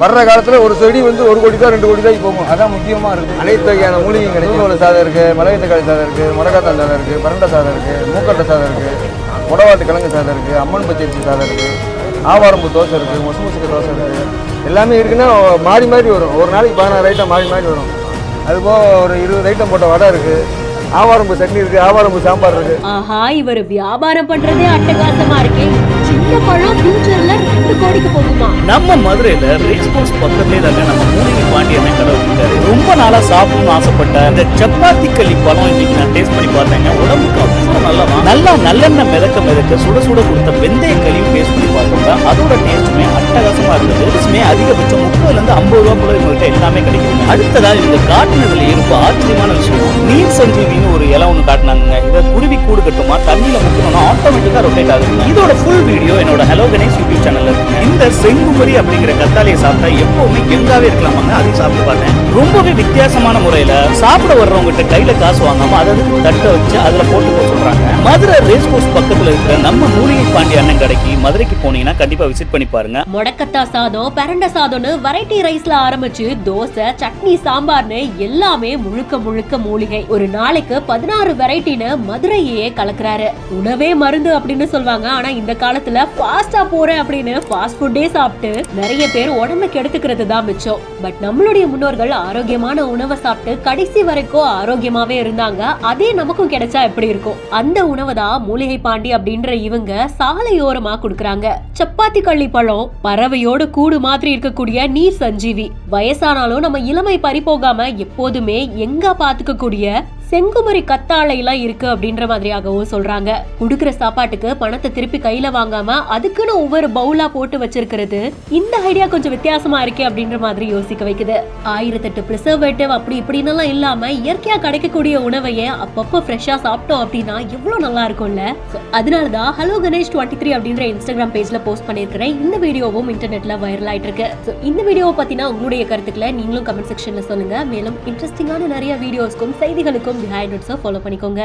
வர்ற காலத்தில் ஒரு செடி வந்து 1 கோடி தான் 2 கோடி தான் போகும். அதான் முக்கியமாக இருக்குது. அனைத்து வகையான மூலிகை கிடைக்கும். ஒரு சாதம் இருக்குது, மிளகாய் தக்காளி சாதம் இருக்குது, முடக்காத்தான் சாதம் இருக்குது, பரண்டை சாதம் இருக்குது, மூக்கட்டை சாதம் இருக்குது, முடவாட்டு கிழங்கு சாதம் இருக்குது, அம்மன் பச்சரிசி சாதம் இருக்குது, ஆவாரம்பு தோசை இருக்குது, மொசுமுசுக்கு தோசை இருக்குது. எல்லாமே இருக்குன்னா மாறி மாறி வரும். ஒரு நாளைக்கு 16 ஐட்டம் மாறி மாறி வரும். அதுபோக ஒரு 20 ஐட்டம் போட்ட வடை இருக்குது, ஆவாரம்பு சட்னி இருக்கு, ஆவாரம்பு சாம்பார் இருக்கு. ஆஹா, இவர் வியாபாரம் பண்றதே அட்டகாசமா இருக்கே. சின்ன பழம் ஃபியூச்சர்ல 2 கோடிக்கு போகுமா? நம்ம மதுரையில ரேஸ் கோர்ஸ் பக்கத்துலயே தாங்க நம்ம மூலிகை பாண்டியனை கடை வச்சிருக்காரு. ரொம்ப நாளா சாப்பிடணும்னு ஆசைப்பட்ட இந்த சப்பாத்தி களி பழம் இன்னைக்கு நான் டேஸ்ட் பண்ணி பார்த்தேங்க. உடம்புக்கு அவ்வளவு நல்லா நல்லெண்ணெய் மிதக்க சுட சுட கொடுத்த வெந்தய களியும் டேஸ்ட் பண்ணி பார்த்தோங்க. அதோட டேஸ்ட்டுமே அட்டகாசமா இருந்தது. டேஸ்ட்மே அதிகபட்சம் 30 இருந்து 50 ரூபா போல இவங்ககிட்ட எல்லாமே கிடைக்குது. அடுத்ததா இந்த காட்டுனதுல இருப்ப ஆச்சரியமான விஷயம், நீர் சஞ்சீவின்னு ஒரு இலை ஒன்று காட்டினாங்க. இதை குருவி கூடு கட்டுமா தண்ணியில முக்கணும்னா ஆட்டோமேட்டிக்கா ரொட்டேட் ஆகுது. இதோட ஃபுல் வீடியோ என்னோட ஹலோ கணேஷ் யூடியூப் சேனல்ல இருக்கு. இந்த செங்குமரி அப்படிங்கிற கத்தாழையை சாப்பிட்டா எப்பவுமே எங்காவே இருக்கலாமாங்க. அதையும் சாப்பிட்டு பார்த்தேன். ரொம்பவே வித்தியாசமான முறையில சாப்பிட வர்றவங்க கிட்ட கையில காசு வாங்காம அதை தட்டை வச்சு அதுல போட்டு போக சொல்றாங்க. மதுரை ரேஸ் கோர்ஸ் பக்கத்துல இருக்கிற நம்ம மூலிகை பாண்டி அண்ணன் கடைக்கு மதுரைக்கு போனீங்கன்னா கண்டிப்பா விசிட் பண்ணி பாருங்க. முடக்கத்தா சாதம், பரண்டை சாதம்னு வெரைட்டி ரைஸ்ல ஆரம்பிச்சு தோசை, சட்னி, சாம்பார்னு எல்லாமே முழுக்க மூலிகை. ஒரு நாளைக்கு 16 வெரைட்டின்னு மதுரையே கலக்குறாரு. உணவே மருந்து அப்படின்னு சொல்லுவாங்க. ஆனா இந்த காலத்துல ஃபாஸ்டா போறேன் அப்படின்னு ஃபாஸ்ட் ஃபுட்டே சாப்பிட்டு நிறைய பேர் உடம்பு கெடுத்துக்கிறது தான் மிச்சம். பட் நம்மளுடைய முன்னோர்கள் ஆரோக்கியமான உணவை சாப்பிட்டு கடைசி வரைக்கும் ஆரோக்கியமாவே இருந்தாங்க. அதே நமக்கும் கிடைச்சா எப்படி இருக்கும்? அந்த உணவை தான் மூலிகை பாண்டி அப்படின்ற இவங்க சாலையோரமா குடுக்கறாங்க. சப்பாத்தி களி பழம், பறவையோட கூடு மாதிரி இருக்கக்கூடிய நீர் சஞ்சீவி, வயசானாலும் நம்ம இளமை பறிபோகாம எப்போதுமே எங்க பாத்துக்க கூடிய செங்குமரி கத்தாழை எல்லாம் இருக்கு அப்படின்ற மாதிரியாகவும் சொல்றாங்க. குடுக்கிற சாப்பாட்டுக்கு பணத்தை திருப்பி கையில வாங்காம அதுக்குன்னு ஒவ்வொரு பவுலா போட்டு வச்சிருக்கிறது இந்த ஐடியா கொஞ்சம் வித்தியாசமா இருக்கே அப்படின்ற மாதிரி யோசிக்க வைக்குது. 1008 பிரிசர்வேட்டிவ் அப்படி இப்படின்னு எல்லாம் இல்லாம இயற்கையா கிடைக்கக்கூடிய உணவையே அப்பப்போ ஃப்ரெஷ்ஷா சாப்பிட்டோம் அப்படின்னா எவ்வளவு நல்லா இருக்கும்ல. அதனாலதான் ஹலோ கணேஷ் 23 அப்படின்ற இன்ஸ்டாகிராம் பேஜ்ல போஸ்ட் பண்ணிருக்கிறேன். இந்த வீடியோவும் இன்டர்நெட்ல வைரல் ஆயிட்டு இருக்கு. இந்த வீடியோவை பத்தினா உங்களுடைய கருத்துக்களை நீங்களும் கமெண்ட் செக்ஷன்ல சொல்லுங்க. மேலும் இன்ட்ரெஸ்டிங்கான நிறைய வீடியோஸ்க்கும் செய்திகளுக்கும் behind it follow பண்ணிக்கோங்க.